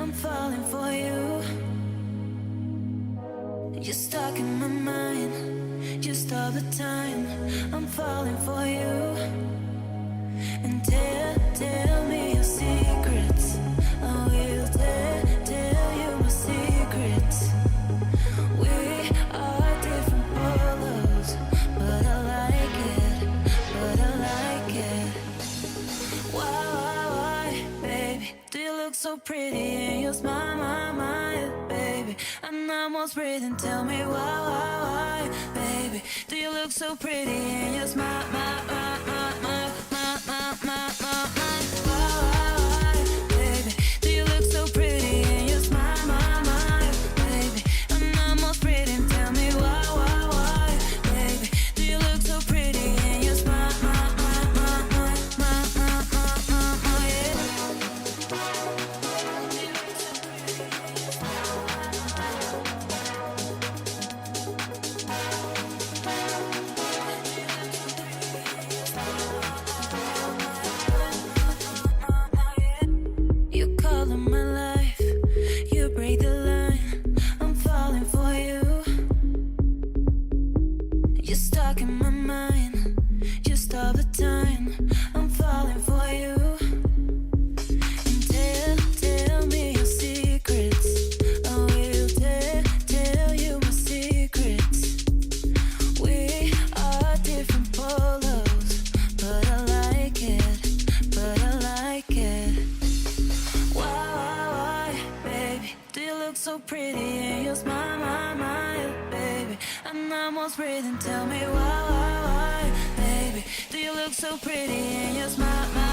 I'm falling for you. You're stuck in my mind, just all the time. I'm falling for you. And tell me your secrets. I will tell you my secrets. We are different polos, but I like it. Why, baby, do you look so pretty and you smile, my, baby? I'm almost breathing, tell me why, baby, do you look so pretty and you smile, my, why, baby, do you look so pretty and you smile, my, baby? I'm almost breathing, tell me why, baby, do you look so pretty and you smile, yeah. You color my life, you break the line. I'm falling for you. You're stuck in my mind, just all the time. I'm falling for you. And tell me your secrets. I will tell you my secrets. We are different polos, but I like it. Why, baby, do you look so pretty and you smile, my, baby? I'm almost breathing, tell me why, baby, do you look so pretty and you smile, my